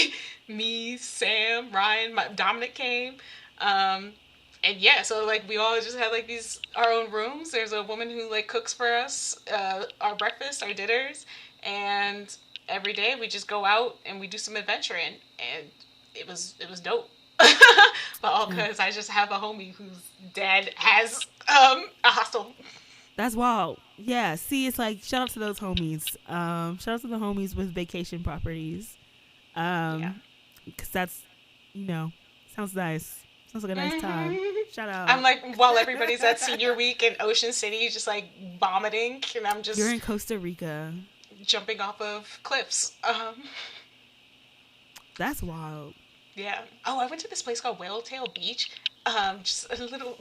me, Sam, Ryan, Dominic came, and yeah, so like we all just had like these our own rooms. There's a woman who like cooks for us our breakfast, our dinners, and every day we just go out and we do some adventuring, and it was dope. But all because I just have a homie whose dad has a hostel. That's wild. Yeah. See, it's like shout out to those homies. Shout out to the homies with vacation properties. Yeah. Because that's, sounds nice. Sounds like a nice time. Shout out. I'm like, while everybody's at senior week in Ocean City, just like vomiting, and I'm just You're in Costa Rica. jumping off of cliffs. That's wild. Yeah. Oh, I went to this place called Whaletail Beach. Just a little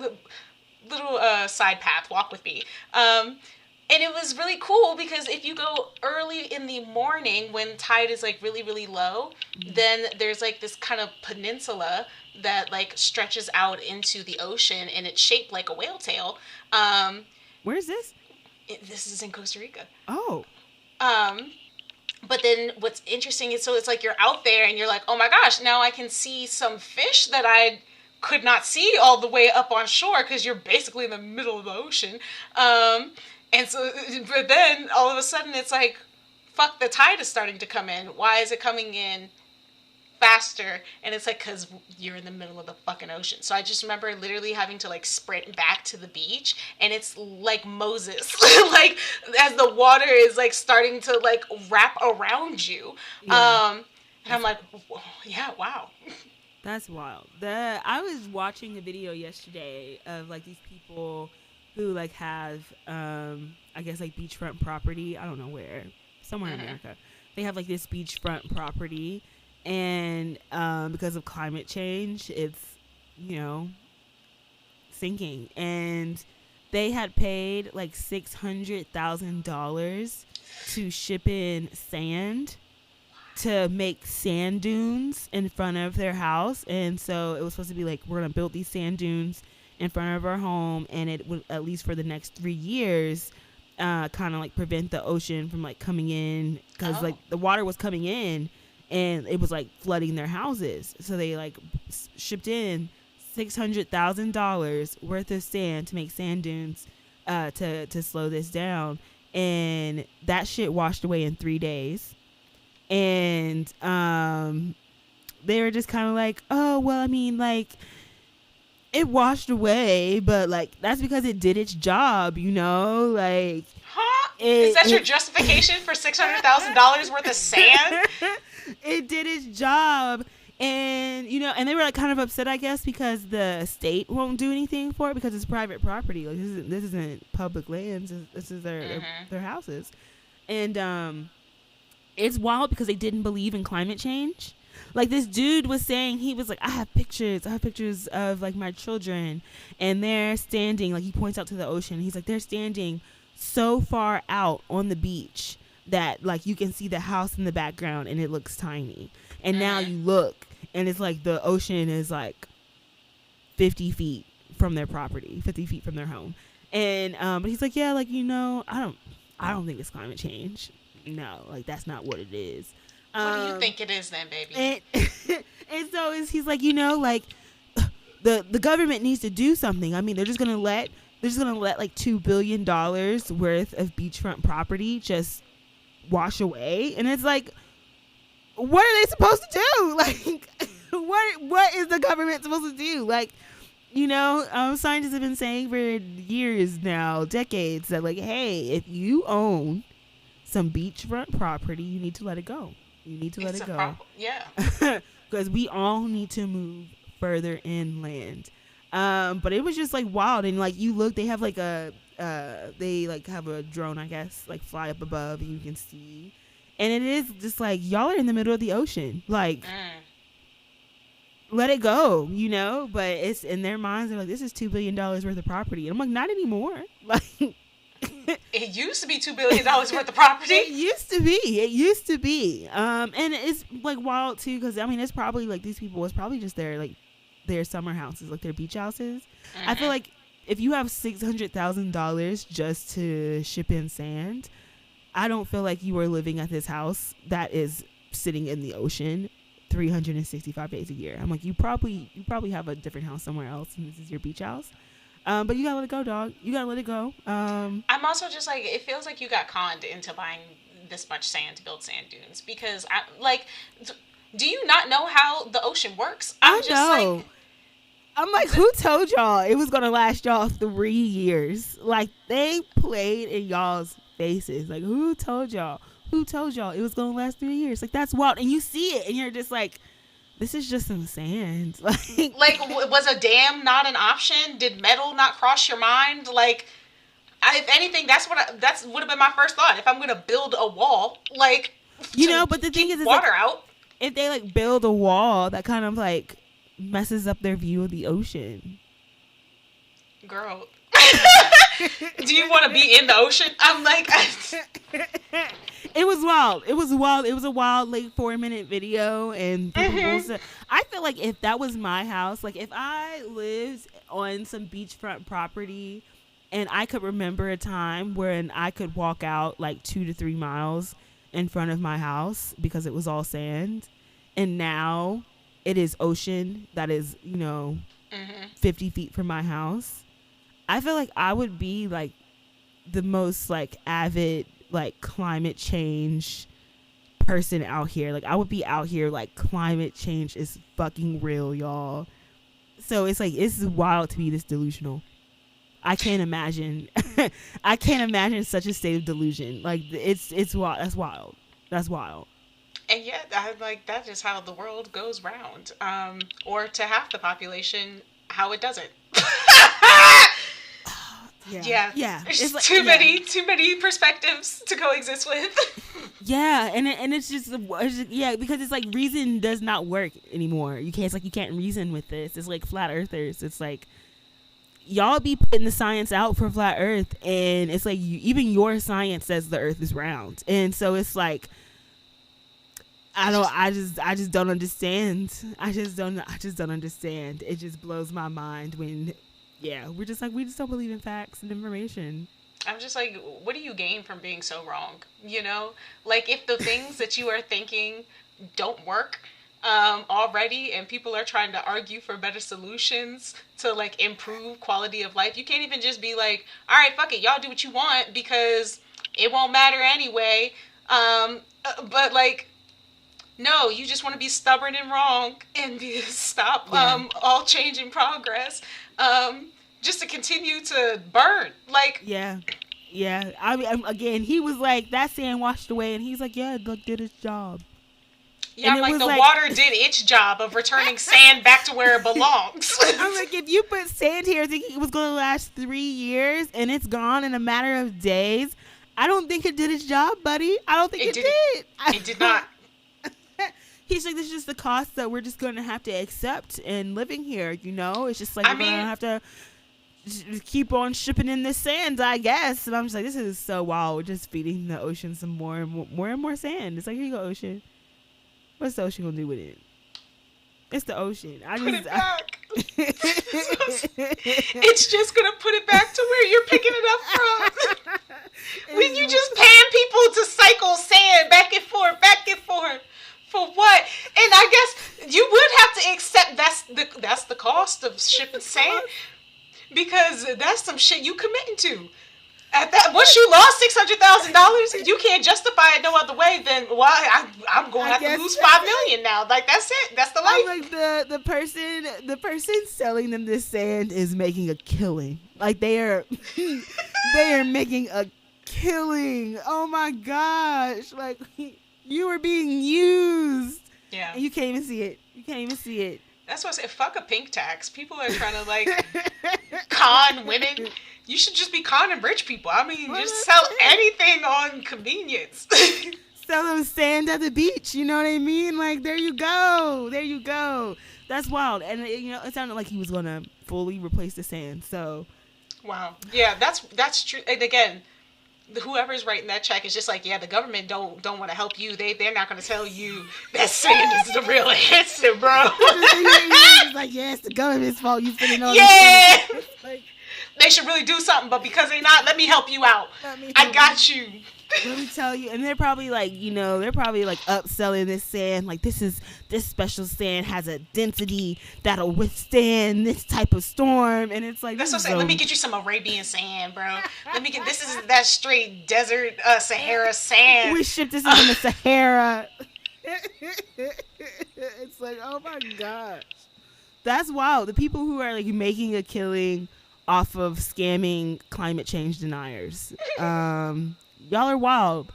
side path. Walk with me. And it was really cool because if you go early in the morning when tide is like really really low, then there's like this kind of peninsula that like stretches out into the ocean, and it's shaped like a whale tail. Where is this? This is in Costa Rica. Oh. Um, but then what's interesting is so it's like you're out there and you're like, oh my gosh, now I can see some fish that I could not see all the way up on shore because you're basically in the middle of the ocean. And so, but then all of a sudden it's like, fuck, the tide is starting to come in. Why is it coming in faster? And it's like, because you're in the middle of the fucking ocean. So I just remember literally having to like sprint back to the beach, and it's like Moses, like as the water is like starting to like wrap around you. Yeah. And I'm like, yeah, wow. That's wild. I was watching a video yesterday of like these people who like have I guess like beachfront property. I don't know where. Somewhere in America. They have like this beachfront property, and because of climate change, it's sinking. And they had paid like $600,000 to ship in sand to make sand dunes in front of their house. And so it was supposed to be like, we're gonna build these sand dunes in front of our home, and it would, at least for the next 3 years, kind of like prevent the ocean from like coming in, because like the water was coming in and it was like flooding their houses. So they like shipped in $600,000 worth of sand to make sand dunes to slow this down, and that shit washed away in 3 days. And they were just kind of like, oh well, I mean, like, it washed away, but like that's because it did its job, like. Huh? Is that your justification for $600,000 worth of sand? It did its job. And and they were like kind of upset, I guess, because the state won't do anything for it because it's private property. Like this isn't public lands. This is their houses. And it's wild because they didn't believe in climate change. Like this dude was saying, he was like, I have pictures of like my children, and they're standing, like he points out to the ocean. He's like, they're standing so far out on the beach that like you can see the house in the background and it looks tiny. And now you look and it's like the ocean is like 50 feet from their property, 50 feet from their home. And but he's like, yeah, like I don't think it's climate change. No, like that's not what it is. What do you think it is then, baby? And so he's like, like the government needs to do something. I mean, they're just gonna let like $2 billion worth of beachfront property just wash away, and it's like, what are they supposed to do? Like, what is the government supposed to do? Like, scientists have been saying for years now, decades, that like, hey, if you own some beachfront property, you need to let it go. You need to let it go. Yeah. Because we all need to move further inland. But it was just like wild. And like you look, they have like they like have a drone, I guess, like fly up above and you can see. And it is just like, y'all are in the middle of the ocean. Like, let it go, you know. But it's in their minds, they're like, this is $2 billion worth of property. And I'm like, not anymore. Like, it used to be $2 billion worth of property. It used to be. And it's like wild too, because I mean, it's probably like these people was probably just their summer houses, like their beach houses. I feel like if you have $600,000 just to ship in sand, I don't feel like you are living at this house that is sitting in the ocean 365 days a year. I'm like, you probably have a different house somewhere else, and this is your beach house. But you gotta let it go, dog. You gotta let it go. I'm also just like, it feels like you got conned into buying this much sand to build sand dunes, because do you not know how the ocean works? I'm like, who told y'all it was gonna last y'all 3 years? Like, they played in y'all's faces. Like, who told y'all? Who told y'all it was gonna last 3 years? Like, that's wild. And you see it, and you're just like, this is just some sand. Like, was a dam not an option? Did metal not cross your mind? Like, if anything, that's would have been my first thought. If I'm gonna build a wall, like, you know, but the thing is, water like, out. If they like build a wall, that kind of like messes up their view of the ocean. Girl, do you want to be in the ocean? I'm like, it was wild. It was a wild like 4-minute video, and I feel like if that was my house, like if I lived on some beachfront property, and I could remember a time when I could walk out like 2 to 3 miles in front of my house because it was all sand, and now it is ocean that is, 50 feet from my house. I feel like I would be like the most like avid like climate change person out here. Like, I would be out here like, climate change is fucking real, y'all. So it's like, it's wild to be this delusional. I can't imagine. I can't imagine such a state of delusion. Like, it's wild. That's wild. And yet, I'm like, that is how the world goes round. Or to half the population, how it doesn't. Yeah. There's like, too many perspectives to coexist with. Yeah, and it's just because it's like reason does not work anymore. You can't reason with this. It's like flat earthers. It's like, y'all be putting the science out for flat earth, and it's like even your science says the earth is round. And so it's like, I just don't understand. I just don't understand. It just blows my mind when we just don't believe in facts and information. I'm just like, what do you gain from being so wrong? You know, like, if the things that you are thinking don't work already, and people are trying to argue for better solutions to like improve quality of life, you can't even just be like, all right, fuck it, y'all do what you want because it won't matter anyway. But like, no, you just want to be stubborn and wrong and stop all change and progress. Just to continue to burn. Like, yeah. I mean, again, he was like, that sand washed away, and he's like, yeah, it did its job. Yeah, I'm like, the water did its job of returning sand back to where it belongs. I'm like, if you put sand here thinking it was going to last 3 years and it's gone in a matter of days, I don't think it did its job, buddy. I don't think it did. It did not. He's like, this is just the cost that we're just going to have to accept in living here, you know? It's just like, we're going to have to keep on shipping in this sand, I guess. And I'm just like, this is so wild. We're just feeding the ocean some more and more sand. It's like, here you go, ocean. What's the ocean going to do with it? It's the ocean. Put it back. It's just going to put it back to where you're picking it up from. When you just paying people to cycle sand back and forth. For what? And I guess you would have to accept that's the cost of shipping sand, because that's some shit you committing to. At that, once you lost $600,000, you can't justify it no other way than, well, I'm going to have to lose $5 million now. Like, that's it. That's the life. Like, the person selling them this sand is making a killing. Like, they are making a killing. Oh my gosh! Like, you are being used. Yeah. And you can't even see it. That's what I said. Fuck a pink tax. People are trying to like con women. You should just be conning rich people. I mean, just sell anything on convenience. Sell them sand at the beach. You know what I mean? Like, there you go. That's wild. And it sounded like he was gonna fully replace the sand. So, wow, yeah, that's true. And again, whoever's writing that check is just like, yeah, the government don't want to help you. They're not going to tell you that sand is the real answer, bro. It's like, yeah, it's the government's fault. You spending all yeah. this money. Like, they should really do something, but because they not, let me help you out. I got you. Let me tell you, and they're probably like, upselling this sand. Like, this special sand has a density that'll withstand this type of storm, and it's like, that's what I'm saying. Let me get you some Arabian sand, bro. This is that straight desert Sahara sand. We shipped this in the Sahara. It's like, oh my gosh, that's wild. The people who are like making a killing off of scamming climate change deniers. Y'all are wild.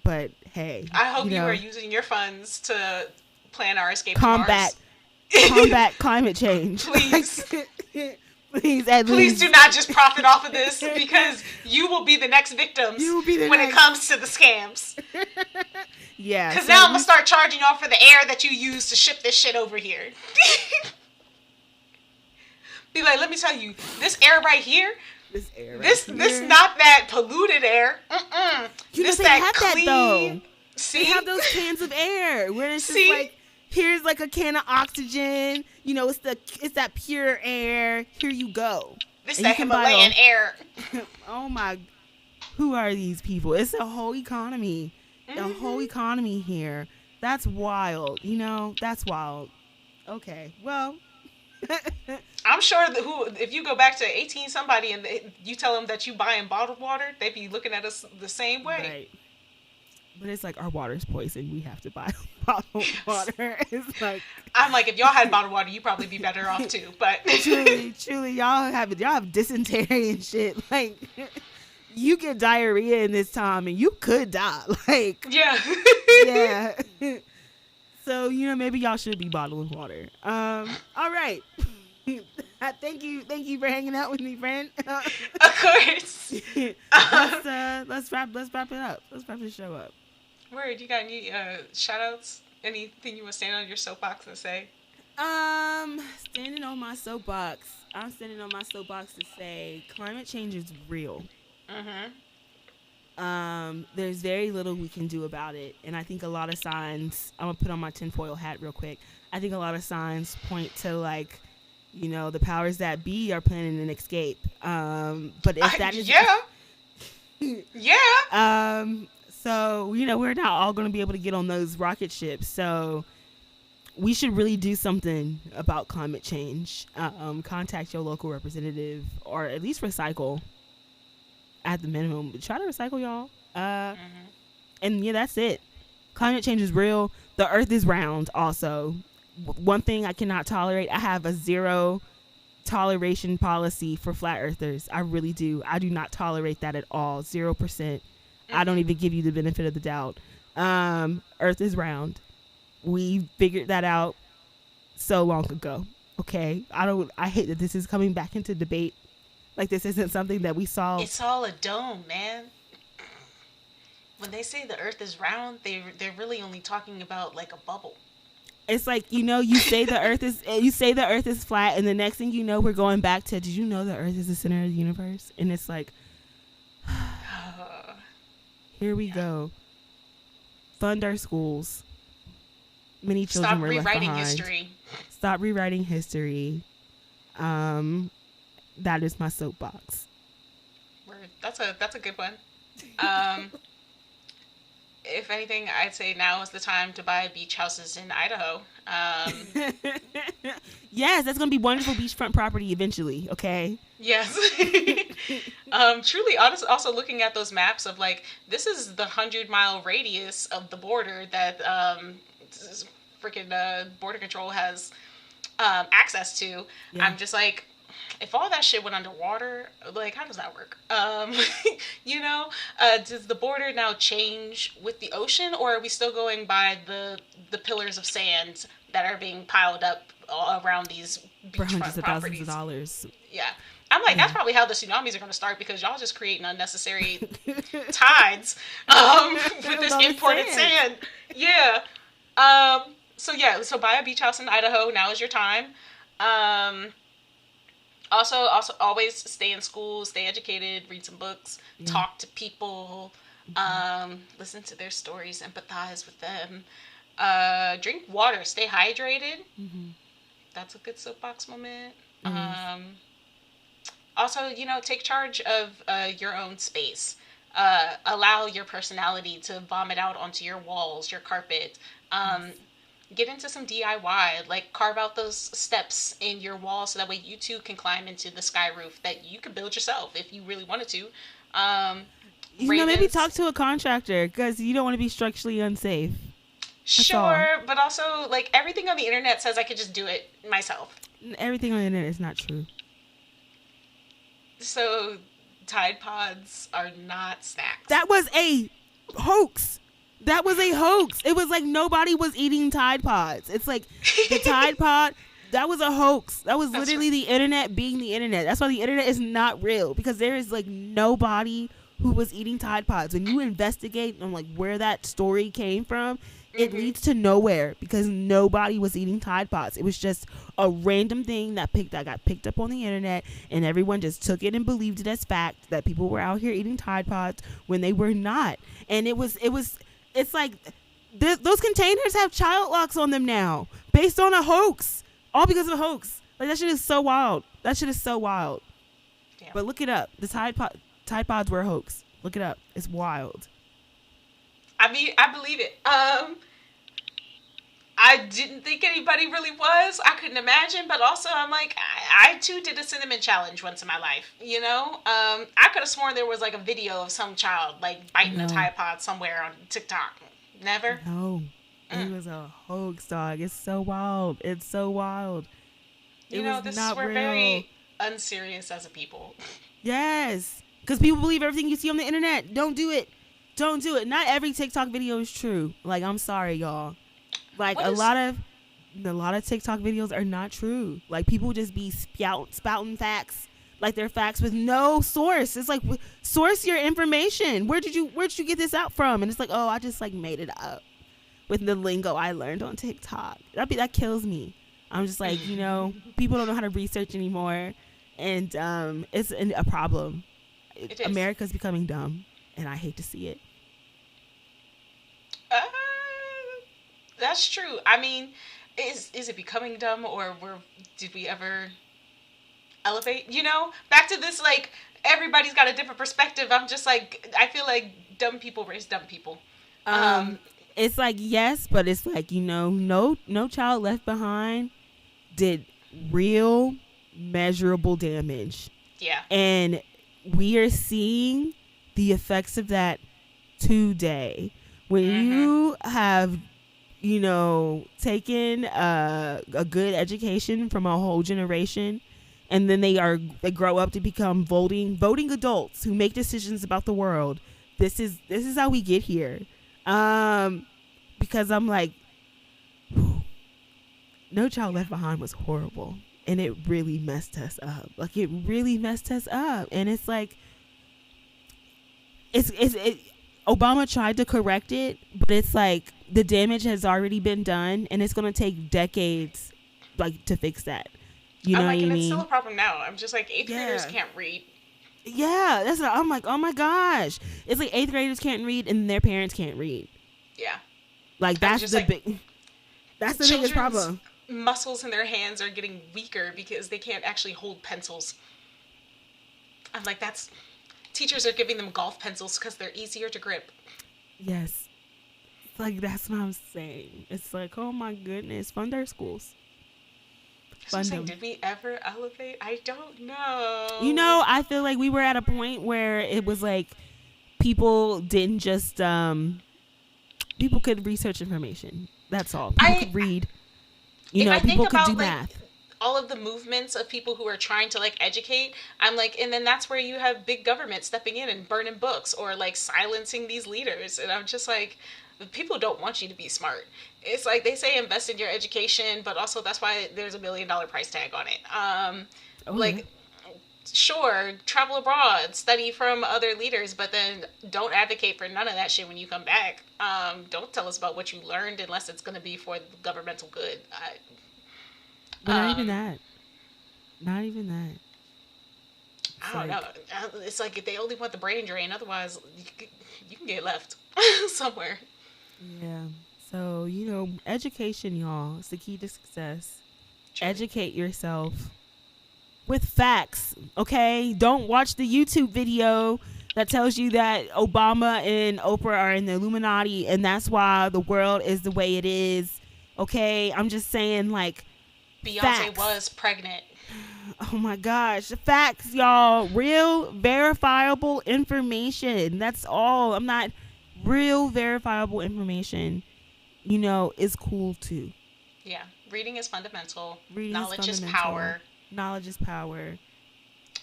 But hey, I hope you are using your funds to plan our escape combat climate change. Please. Please do not just profit off of this, because you will be the next victims when it comes to the scams. Yeah. Because now I'm going to start charging y'all for the air that you use to ship this shit over here. Be like, let me tell you, this air right here, this not that polluted air. This they that have clean. That though. See? They have those cans of air where it's just like, here's like a can of oxygen. It's that pure air. Here you go. This is that Himalayan air. Oh my! Who are these people? It's a whole economy. A whole economy here. That's wild. That's wild. Okay, well. I'm sure that if you go back to 18 somebody and you tell them that you buying bottled water, they'd be looking at us the same way. Right. But it's like, our water's poisoned. We have to buy bottled water. It's like, I'm like, if y'all had bottled water, you'd probably be better off too. But truly, y'all have dysentery and shit. Like, you get diarrhea in this time and you could die. Like, yeah. Yeah. So, maybe y'all should be bottling water. All right. Thank you for hanging out with me, friend. Of course. Let's wrap it up. Let's wrap this show up. Word, you got any shout outs? Anything you want to stand on your soapbox and say? Standing on my soapbox. I'm standing on my soapbox to say climate change is real. There's very little we can do about it, and I think a lot of signs, I'm gonna put on my tinfoil hat real quick, I think a lot of signs point to, like, the powers that be are planning an escape, but if that is so we're not all gonna be able to get on those rocket ships, so we should really do something about climate change. Contact your local representative, or at least recycle. At the minimum, try to recycle, y'all. And yeah, that's it. Climate change is real. The earth is round. Also, one thing I cannot tolerate, I have a zero toleration policy for flat earthers. I really do. I do not tolerate that at all. 0%. I don't even give you the benefit of the doubt. Earth is round. We figured that out so long ago. Okay. I hate that this is coming back into debate. Like, this isn't something that we saw. It's all a dome, man. When they say the earth is round, they're really only talking about like a bubble. It's like, you say the earth is flat, and the next thing you know, we're going back to, did you know the earth is the center of the universe? And it's like, here we go. Fund our schools. Many children were left behind. Stop rewriting history. That is my soapbox. Word. That's a good one. If anything, I'd say now is the time to buy beach houses in Idaho. Yes, that's gonna be wonderful beachfront property eventually. Okay. Yes. Truly, also looking at those maps of like, this is the 100-mile radius of the border that freaking border control has access to. Yeah. I'm just like, if all that shit went underwater, like, how does that work? Does the border now change with the ocean, or are we still going by the pillars of sand that are being piled up all around these beachfront for hundreds of properties? Thousands of dollars. Yeah. I'm like, that's probably how the tsunamis are going to start, because y'all just creating unnecessary tides with this imported sand. Yeah. So buy a beach house in Idaho. Now is your time. Um, also, always stay in school, stay educated, read some books, Yeah. talk to people, Hmm. listen to their stories, empathize with them. Drink water, stay hydrated. Hmm. That's a good soapbox moment. It is. Also, take charge of your own space. Allow your personality to vomit out onto your walls, your carpet. Um, Yes. get into some DIY, like carve out those steps in your wall so that way you too can climb into the sky roof that you could build yourself if you really wanted to. Um, Maybe talk Ravens, to a contractor because you don't want to be structurally unsafe. That's all. sure, but also like everything on the internet says I could just do it myself. Everything on the internet is not true. So Tide Pods are not snacks. That was a hoax. That was a hoax. It was like nobody was eating Tide Pods. It's like the Tide Pod. That was a hoax. That was That's literally the internet being the internet. That's why the internet is not real because there is like nobody who was eating Tide Pods. When you investigate on like where that story came from, it mm-hmm. leads to nowhere because nobody was eating Tide Pods. It was just a random thing that got picked up on the internet, and everyone just took it and believed it as fact that people were out here eating Tide Pods when they were not. And it's like those containers have child locks on them now, based on a hoax, all because of a hoax. Like that shit is so wild. That shit is so wild. Yeah. But look it up. The Tide Pods were a hoax. Look it up. It's wild. I mean, I believe it. I didn't think anybody really was. I couldn't imagine, but also I'm like, I too did a cinnamon challenge once in my life. I could have sworn there was like a video of some child like biting a No. Tide Pod somewhere on TikTok. Never. No. It was a hoax, dog. It's so wild. It's so wild. It was This not we're real. very unserious as a people. Yes. Because people believe everything you see on the internet. Don't do it. Don't do it. Not every TikTok video is true. Like, I'm sorry, y'all. Like, What a is lot of TikTok videos are not true. Like, people just be spouting facts. Like, they're facts with no source. It's like, source your information. Where did you get this out from? And it's like, oh, I just, like, made it up with the lingo I learned on TikTok. That kills me. I'm just like, people don't know how to research anymore. And it's a problem. It is. America's becoming dumb, and I hate to see it. Uh, that's true. I mean, is it becoming dumb, or did we ever elevate? Back to this, like, everybody's got a different perspective. I'm just like, I feel like dumb people raise dumb people. It's like, yes, but it's like, no child left behind did real measurable damage. Yeah. And we are seeing the effects of that today. When you have, taken a good education from a whole generation, and then they grow up to become voting adults who make decisions about the world. This is how we get here. Because I'm like, No Child Left Behind was horrible, and it really messed us up. Like, it really messed us up. And it's like, Obama tried to correct it, but it's like the damage has already been done, and it's going to take decades, like, to fix that. You know I'm like, what I and mean? it's still a problem now. I'm just like, eighth graders can't read. Yeah, I'm like, oh my gosh. It's like 8th graders can't read and their parents can't read. Yeah. Like, that's just the like, that's the biggest problem. Muscles in their hands are getting weaker because they can't actually hold pencils. I'm like, teachers are giving them golf pencils because they're easier to grip. Yes. It's like, that's what I'm saying. It's like, oh my goodness, fund our schools. So I'm saying, did we ever elevate? I don't know. I feel like we were at a point where it was like people didn't just people could research information. That's all. People could read. People could do math. All of the movements of people who are trying to like educate, I'm like, and then that's where you have big government stepping in and burning books or like silencing these leaders. And I'm just like, people don't want you to be smart. It's like they say invest in your education, but also that's why there's $1 million price tag on it. sure, travel abroad, study from other leaders, but then don't advocate for none of that shit when you come back. Don't tell us about what you learned unless it's going to be for the governmental good. But not even that. Not even that. I It's don't know. like, It's like if they only want the brain drain, otherwise you can get left somewhere. yeah. So, education, y'all, is the key to success. Truly. Educate yourself with facts, okay? Don't watch the YouTube video that tells you that Obama and Oprah are in the Illuminati and that's why the world is the way it is, okay? I'm just saying, like, Beyonce facts. was pregnant. Oh my gosh, facts, y'all. Real, verifiable information. That's all. I'm not real, verifiable information, is cool too. Yeah, reading is fundamental. Reading is Knowledge is fundamental. power. Knowledge is power.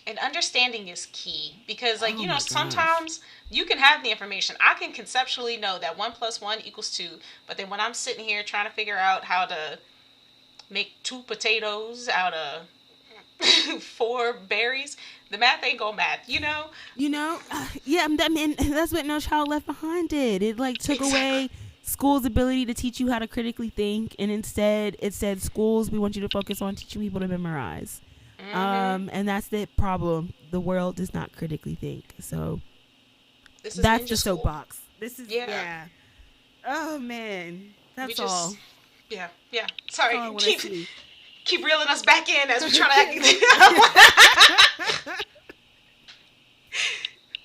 And understanding is key because, like, Oh my gosh. sometimes you can have the information. I can conceptually know that 1 + 1 = 2, but then when I'm sitting here trying to figure out how to make 2 potatoes out of 4 berries, the math ain't gonna math, Yeah, I mean, that's what No Child Left Behind did. It like took Exactly. away school's ability to teach you how to critically think, and instead it said, schools, we want you to focus on teaching people to memorize. Mm-hmm. And that's the problem. The world does not critically think. So This is that's ninja the school. soapbox. This is, Yeah. yeah. Oh man, We that's just, all. yeah, yeah. That's Sorry, all I want to keep see. keep reeling us back in as we try to.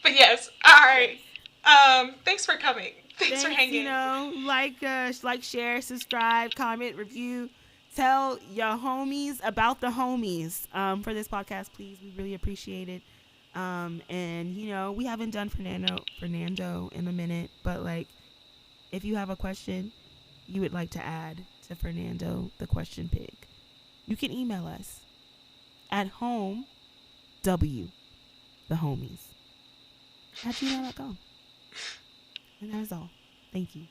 But yes, all right. Yes. Thanks for coming. Thanks for Thanks, hanging. like, share, subscribe, comment, review. Tell your homies about the homies for this podcast, please. We really appreciate it. And we haven't done Fernando in a minute, but like, if you have a question you would like to add to Fernando the question pig, you can email us at the homies at gmail.com. And that is all. Thank you.